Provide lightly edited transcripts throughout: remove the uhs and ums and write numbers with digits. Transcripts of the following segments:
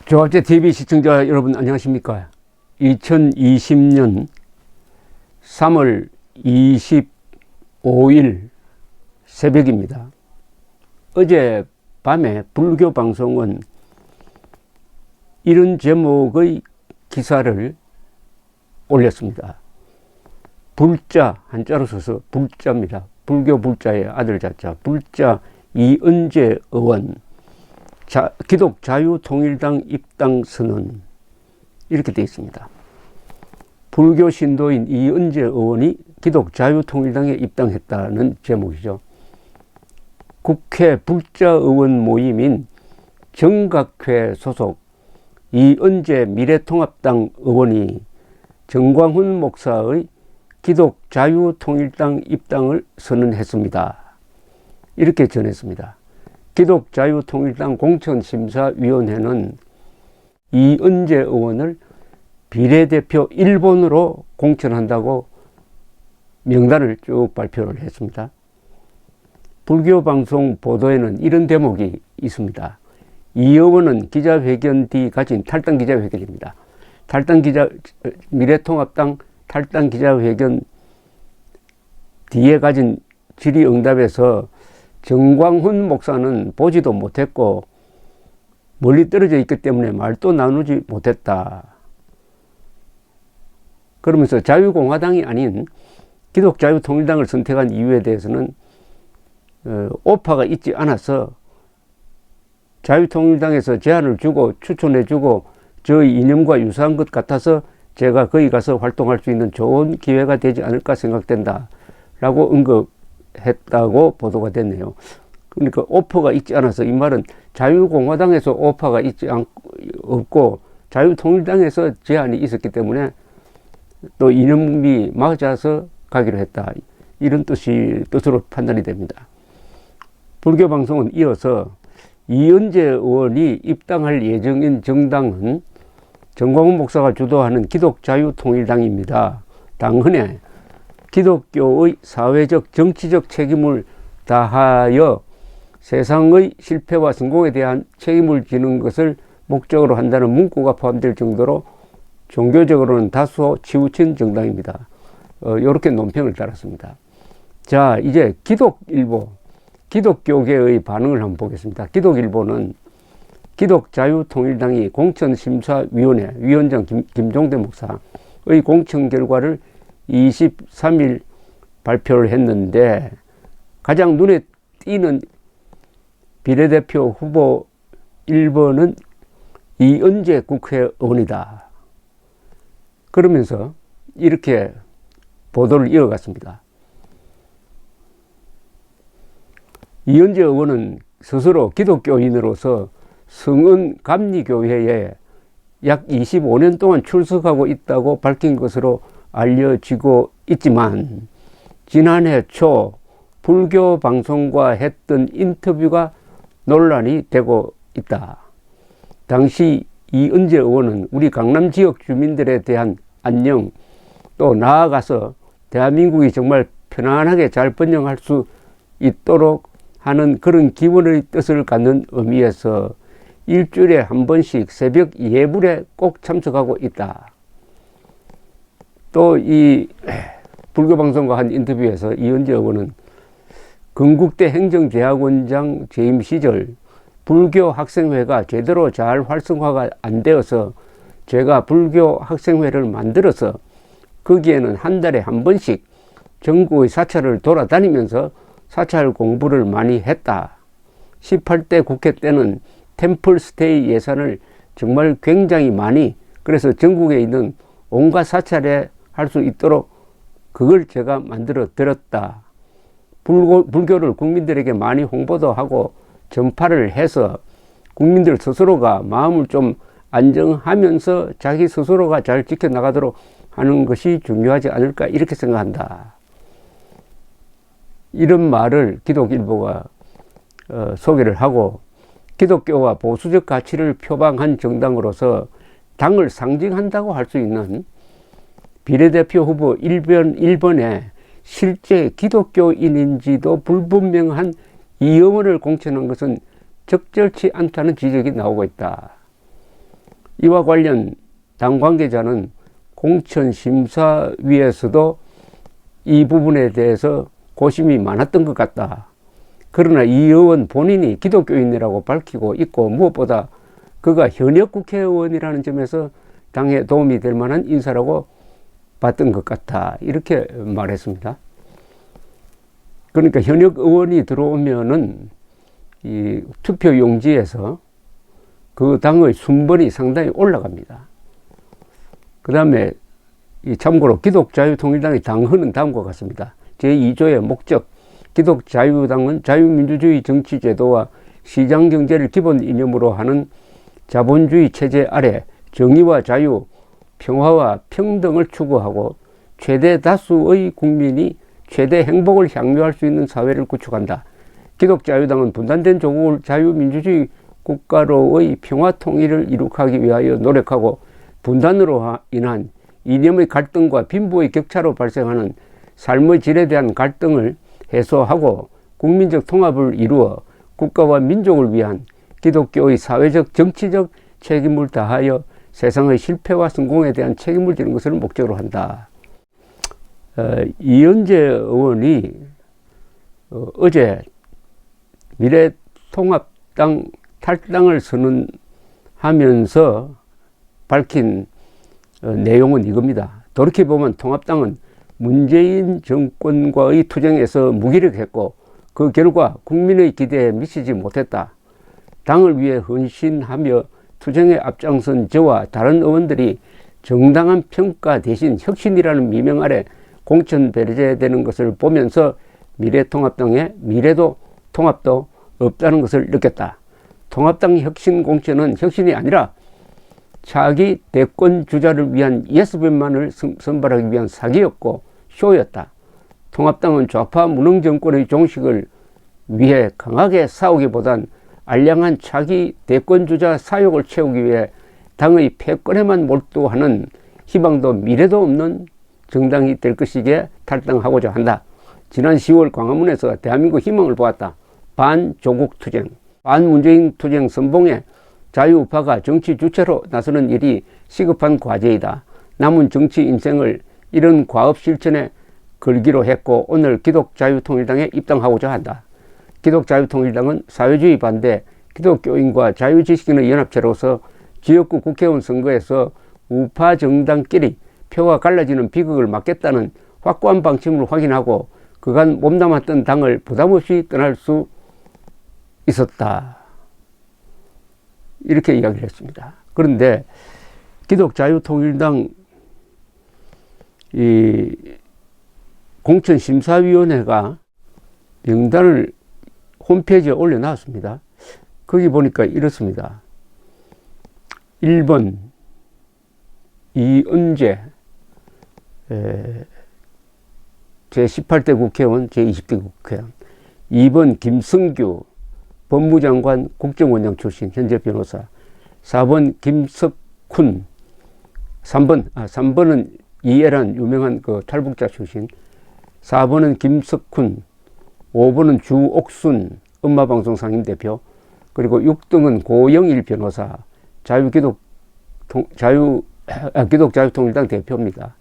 조합제 TV 시청자 여러분 안녕하십니까? 2020년 3월 25일 새벽입니다. 어제 밤에 불교 방송은 이런 제목의 기사를 올렸습니다. 불자, 한자로 써서 불자입니다. 불교 불자의 아들 자자, 불자 이은재 의원, 기독 자유통일당 입당 선언, 이렇게 되어 있습니다. 불교 신도인 이은재 의원이 기독 자유통일당에 입당했다는 제목이죠. 국회 불자 의원 모임인 정각회 소속 이은재 미래통합당 의원이 정광훈 목사의 기독 자유통일당 입당을 선언했습니다. 이렇게 전했습니다. 기독 자유통일당 공천심사위원회는 이은재 의원을 비례대표 1번으로 공천한다고 명단을 쭉 발표를 했습니다. 불교방송 보도에는 이런 대목이 있습니다. 이 의원은 기자회견 뒤 가진 탈당 기자회견입니다. 미래통합당 탈당 기자회견 뒤에 가진 질의응답에서 정광훈 목사는 보지도 못했고 멀리 떨어져 있기 때문에 말도 나누지 못했다. 그러면서 자유공화당이 아닌 기독자유통일당을 선택한 이유에 대해서는 오파가 있지 않아서 자유통일당에서 제안을 주고 추천해주고 저의 이념과 유사한 것 같아서 제가 거기 가서 활동할 수 있는 좋은 기회가 되지 않을까 생각된다 라고 언급했다고 보도가 됐네요. 그러니까 오퍼가 있지 않아서, 이 말은 자유공화당에서 오퍼가 없고 자유통일당에서 제안이 있었기 때문에 또 이념이 맞아서 가기로 했다, 이런 뜻으로 판단이 됩니다. 불교방송은 이어서 이은재 의원이 입당할 예정인 정당은 정광훈 목사가 주도하는 기독자유통일당입니다. 당헌에 기독교의 사회적 정치적 책임을 다하여 세상의 실패와 성공에 대한 책임을 지는 것을 목적으로 한다는 문구가 포함될 정도로 종교적으로는 다소 치우친 정당입니다. 이렇게 논평을 달았습니다. 자, 이제 기독일보, 기독교계의 반응을 한번 보겠습니다. 기독일보는 기독자유통일당이 공천심사위원회 위원장 김종대 목사의 공천 결과를 23일 발표를 했는데, 가장 눈에 띄는 비례대표 후보 1번은 이은재 국회의원이다. 그러면서 이렇게 보도를 이어갔습니다. 이은재 의원은 스스로 기독교인으로서 성은 감리교회에 약 25년 동안 출석하고 있다고 밝힌 것으로 알려지고 있지만, 지난해 초 불교 방송과 했던 인터뷰가 논란이 되고 있다. 당시 이은재 의원은 우리 강남 지역 주민들에 대한 안녕, 또 나아가서 대한민국이 정말 편안하게 잘 번영할 수 있도록 하는 그런 기원의 뜻을 갖는 의미에서 일주일에 한 번씩 새벽 예불에 꼭 참석하고 있다. 또 이 불교방송과 한 인터뷰에서 이은재 의원은 건국대 행정대학원장 재임 시절 불교 학생회가 제대로 잘 활성화가 안 되어서 제가 불교 학생회를 만들어서 거기에는 한 달에 한 번씩 전국의 사찰을 돌아다니면서 사찰 공부를 많이 했다. 18대 국회 때는 템플스테이 예산을 정말 굉장히 많이, 그래서 전국에 있는 온갖 사찰에 할 수 있도록 그걸 제가 만들어 드렸다. 불교를 국민들에게 많이 홍보도 하고 전파를 해서 국민들 스스로가 마음을 좀 안정하면서 자기 스스로가 잘 지켜나가도록 하는 것이 중요하지 않을까, 이렇게 생각한다. 이런 말을 기독일보가 소개를 하고, 기독교와 보수적 가치를 표방한 정당으로서 당을 상징한다고 할 수 있는 비례대표 후보 1번에 실제 기독교인인지도 불분명한 이 의원을 공천한 것은 적절치 않다는 지적이 나오고 있다. 이와 관련 당 관계자는 공천심사위에서도 이 부분에 대해서 고심이 많았던 것 같다. 그러나 이 의원 본인이 기독교인이라고 밝히고 있고 무엇보다 그가 현역 국회의원이라는 점에서 당에 도움이 될 만한 인사라고 봤던 것 같다. 이렇게 말했습니다. 그러니까 현역 의원이 들어오면은 이 투표 용지에서 그 당의 순번이 상당히 올라갑니다. 그 다음에 참고로 기독자유통일당의 당헌은 다음과 같습니다. 제2조의 목적, 기독자유당은 자유민주주의 정치제도와 시장경제를 기본 이념으로 하는 자본주의 체제 아래 정의와 자유, 평화와 평등을 추구하고 최대 다수의 국민이 최대 행복을 향유할 수 있는 사회를 구축한다. 기독자유당은 분단된 조국을 자유민주주의 국가로의 평화 통일을 이룩하기 위하여 노력하고 분단으로 인한 이념의 갈등과 빈부의 격차로 발생하는 삶의 질에 대한 갈등을 해소하고 국민적 통합을 이루어 국가와 민족을 위한 기독교의 사회적 정치적 책임을 다하여 세상의 실패와 성공에 대한 책임을 지는 것을 목적으로 한다. 이은재 의원이 어제 미래통합당 탈당을 선언하면서 밝힌 내용은 이겁니다. 돌이켜보면 통합당은 문재인 정권과의 투쟁에서 무기력했고 그 결과 국민의 기대에 미치지 못했다. 당을 위해 헌신하며 투쟁에 앞장선 저와 다른 의원들이 정당한 평가 대신 혁신이라는 미명 아래 공천 배제되는 것을 보면서 미래통합당의 미래도 통합도 없다는 것을 느꼈다. 통합당 혁신 공천은 혁신이 아니라 차기 대권 주자를 위한 예스맨만을 선발하기 위한 사기였고 쇼였다. 통합당은 좌파 무능 정권의 종식을 위해 강하게 싸우기보단 알량한 차기 대권 주자 사욕을 채우기 위해 당의 패권에만 몰두하는 희망도 미래도 없는 정당이 될 것이기에 탈당하고자 한다. 지난 10월 광화문에서 대한민국 희망을 보았다. 반조국 투쟁, 반문재인 투쟁 선봉에 자유우파가 정치 주체로 나서는 일이 시급한 과제이다. 남은 정치 인생을 이런 과업 실천에 걸기로 했고 오늘 기독자유통일당에 입당하고자 한다. 기독자유통일당은 사회주의 반대 기독교인과 자유지식인의 연합체로서 지역구 국회의원 선거에서 우파 정당끼리 표가 갈라지는 비극을 막겠다는 확고한 방침을 확인하고 그간 몸담았던 당을 부담없이 떠날 수 있었다. 이렇게 이야기를 했습니다. 그런데 기독자유통일당 이 공천심사위원회가 명단을 홈페이지에 올려놨습니다. 거기 보니까 이렇습니다. 1번 이은재 제18대 국회의원, 제20대 국회의원. 2번 김성규 법무장관 국정원장 출신 현재 변호사. 4번 김석훈. 3번은 이해란 유명한 그 탈북자 출신. 4번은 김석훈. 5번은 주옥순 엄마방송 상임대표. 그리고 6등은 고영일 변호사. 기독자유통일당 대표입니다.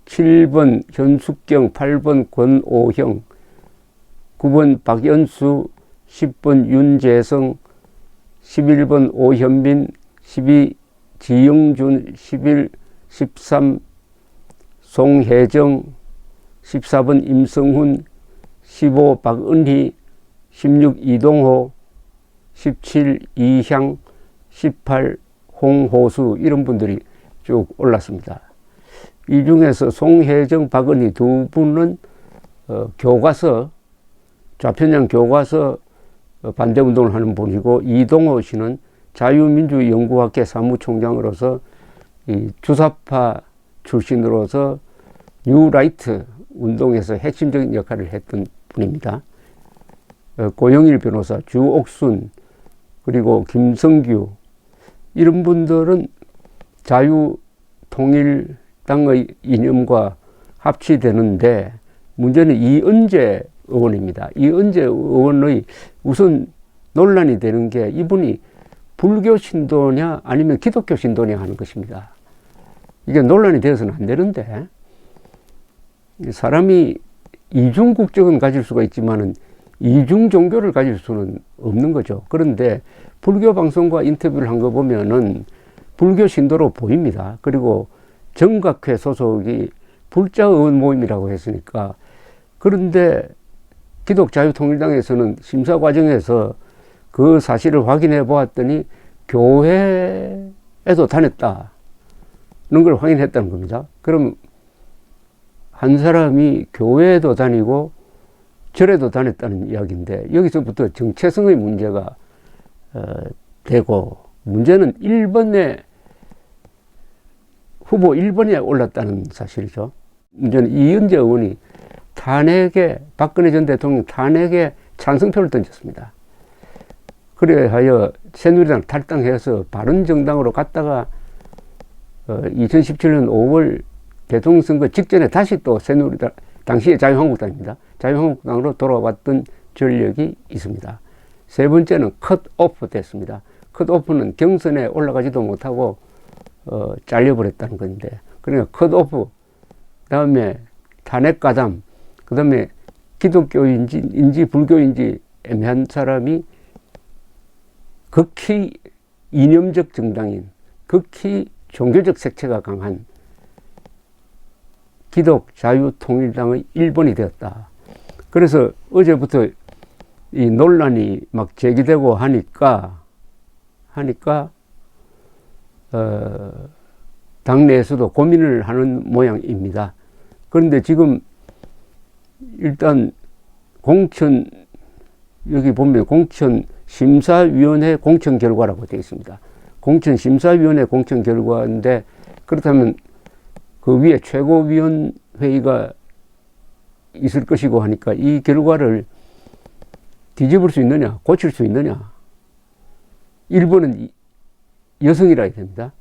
7번 현숙경, 8번 권오형, 9번 박연수, 10번 윤재성, 11번 오현민, 12 지영준, 11, 13 송혜정, 14번 임성훈, 15 박은희, 16 이동호, 17 이향, 18 홍호수 이런 분들이 쭉 올랐습니다. 이 중에서 송혜정, 박은희 두 분은 교과서, 좌편향 교과서 반대운동을 하는 분이고 이동호 씨는 자유민주연구학회 사무총장으로서 이 주사파 출신으로서 뉴라이트 운동에서 핵심적인 역할을 했던 분입니다. 고영일 변호사, 주옥순, 그리고 김성규 이런 분들은 자유통일당의 이념과 합치되는데 문제는 이은재 의원입니다. 이은재 의원의 우선 논란이 되는 게 이분이 불교 신도냐 아니면 기독교 신도냐 하는 것입니다. 이게 논란이 되어서는 안 되는데, 사람이 이중 국적은 가질 수가 있지만은 이중 종교를 가질 수는 없는 거죠. 그런데 불교 방송과 인터뷰를 한 거 보면은 불교 신도로 보입니다. 그리고 정각회 소속이 불자의원 모임이라고 했으니까. 그런데 기독자유통일당에서는 심사 과정에서 그 사실을 확인해 보았더니 교회에도 다녔다는 걸 확인했다는 겁니다. 그럼 한 사람이 교회에도 다니고 절에도 다녔다는 이야기인데, 여기서부터 정체성의 문제가 되고, 문제는 1번에 후보 1번에 올랐다는 사실이죠. 문제는 이은재 의원이 박근혜 전 대통령 탄핵에 찬성표를 던졌습니다. 그래하여 새누리당 탈당해서 바른정당으로 갔다가 2017년 5월 대통령 선거 직전에 다시 또 새누리당, 당시에 자유한국당입니다. 자유한국당으로 돌아왔던 전력이 있습니다. 세 번째는 컷오프 됐습니다. 컷오프는 경선에 올라가지도 못하고 잘려버렸다는 건데, 그러니까 컷오프, 그 다음에 탄핵 가담, 그 다음에 기독교인지 불교인지 애매한 사람이 극히 이념적 정당인, 극히 종교적 색채가 강한 기독자유통일당의 1번이 되었다. 그래서 어제부터 이 논란이 막 제기되고 하니까 당내에서도 고민을 하는 모양입니다. 그런데 지금 일단 여기 보면 공천심사위원회 공천 결과라고 되어 있습니다. 공천심사위원회 공천 결과인데, 그렇다면 그 위에 최고위원회의가 있을 것이고 하니까 이 결과를 뒤집을 수 있느냐, 고칠 수 있느냐. 1번은 여성이라 해야 됩니다.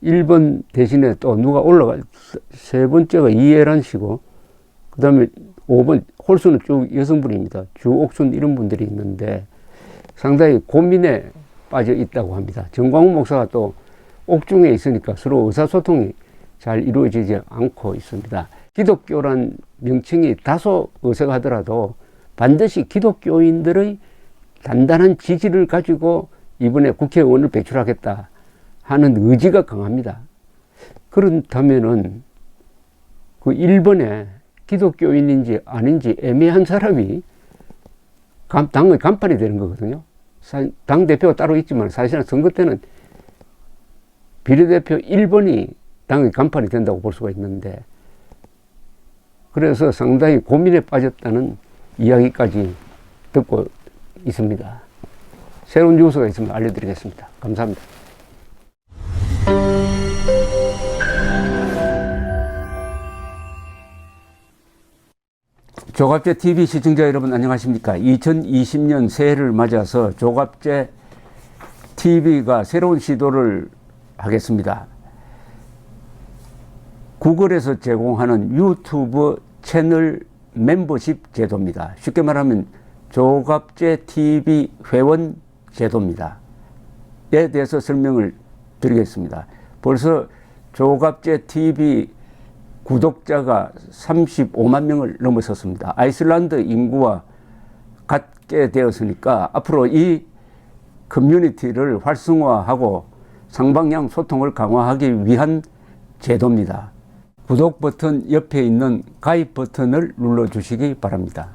1번 대신에 또 누가 세 번째가 이해란 씨고, 그 다음에 5번, 홀수는 쭉 여성분입니다. 주옥순 이런 분들이 있는데 상당히 고민에 빠져 있다고 합니다. 정광훈 목사가 또 옥중에 있으니까 서로 의사소통이 잘 이루어지지 않고 있습니다. 기독교란 명칭이 다소 어색하더라도 반드시 기독교인들의 단단한 지지를 가지고 이번에 국회의원을 배출하겠다 하는 의지가 강합니다. 그렇다면은 그 1번에 기독교인인지 아닌지 애매한 사람이 당의 간판이 되는 거거든요. 당대표가 따로 있지만 사실은 선거 때는 비례대표 1번이 당의 간판이 된다고 볼 수가 있는데, 그래서 상당히 고민에 빠졌다는 이야기까지 듣고 있습니다. 새로운 뉴스가 있으면 알려드리겠습니다. 감사합니다. 조갑제 TV 시청자 여러분 안녕하십니까? 2020년 새해를 맞아서 조갑제 TV가 새로운 시도를 하겠습니다. 구글에서 제공하는 유튜브 채널 멤버십 제도입니다. 쉽게 말하면 조갑제 TV 회원 제도입니다. 에 대해서 설명을 드리겠습니다. 벌써 조갑제 TV 구독자가 35만 명을 넘어섰습니다. 아이슬란드 인구와 같게 되었으니까 앞으로 이 커뮤니티를 활성화하고 상방향 소통을 강화하기 위한 제도입니다. 구독 버튼 옆에 있는 가입 버튼을 눌러주시기 바랍니다.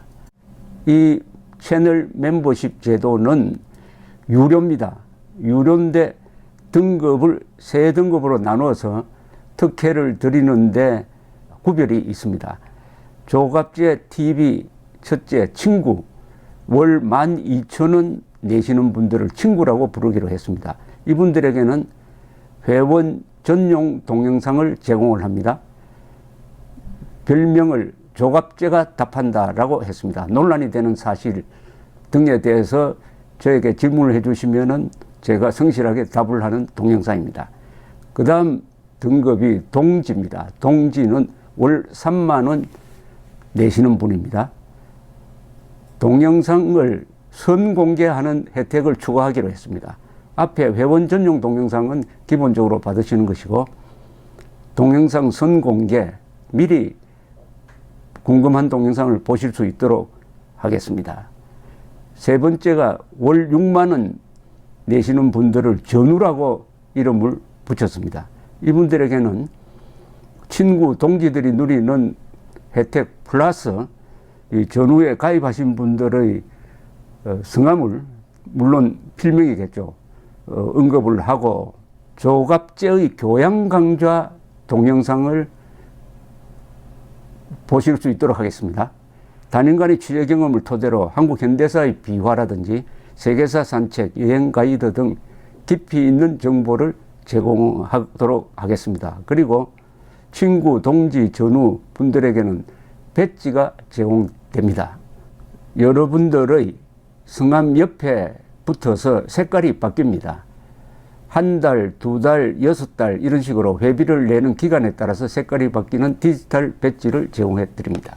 이 채널 멤버십 제도는 유료입니다. 유료인데 등급을 세 등급으로 나누어서 특혜를 드리는데 구별이 있습니다. 조갑제 TV 첫째 친구, 월 12,000원 내시는 분들을 친구라고 부르기로 했습니다. 이분들에게는 회원 전용 동영상을 제공을 합니다. 별명을 조갑제가 답한다라고 했습니다. 논란이 되는 사실 등에 대해서 저에게 질문을 해주시면은 제가 성실하게 답을 하는 동영상입니다. 그 다음 등급이 동지입니다. 동지는 월 3만 원 내시는 분입니다. 동영상을 선공개하는 혜택을 추가하기로 했습니다. 앞에 회원 전용 동영상은 기본적으로 받으시는 것이고 동영상 선공개, 미리 궁금한 동영상을 보실 수 있도록 하겠습니다. 세 번째가 월 6만 원 내시는 분들을 전우라고 이름을 붙였습니다. 이분들에게는 친구, 동지들이 누리는 혜택 플러스 이 전우에 가입하신 분들의 성함을 물론 필명이겠죠. 언급을 하고 조갑제의 교양 강좌 동영상을 보실 수 있도록 하겠습니다. 단연간의 취재 경험을 토대로 한국 현대사의 비화라든지 세계사 산책, 여행 가이드 등 깊이 있는 정보를 제공하도록 하겠습니다. 그리고 친구, 동지, 전우 분들에게는 배지가 제공됩니다. 여러분들의 성함 옆에 붙어서 색깔이 바뀝니다. 한 달, 두 달, 6달 이런 식으로 회비를 내는 기간에 따라서 색깔이 바뀌는 디지털 배지를 제공해 드립니다.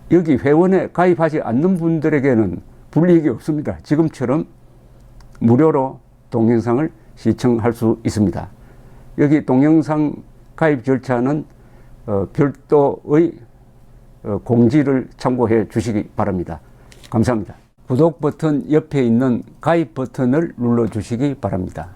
여기 회원에 가입하지 않는 분들에게는 불이익이 없습니다. 지금처럼 무료로 동영상을 시청할 수 있습니다. 여기 동영상 가입 절차는 별도의 공지를 참고해 주시기 바랍니다. 감사합니다. 구독 버튼 옆에 있는 가입 버튼을 눌러 주시기 바랍니다.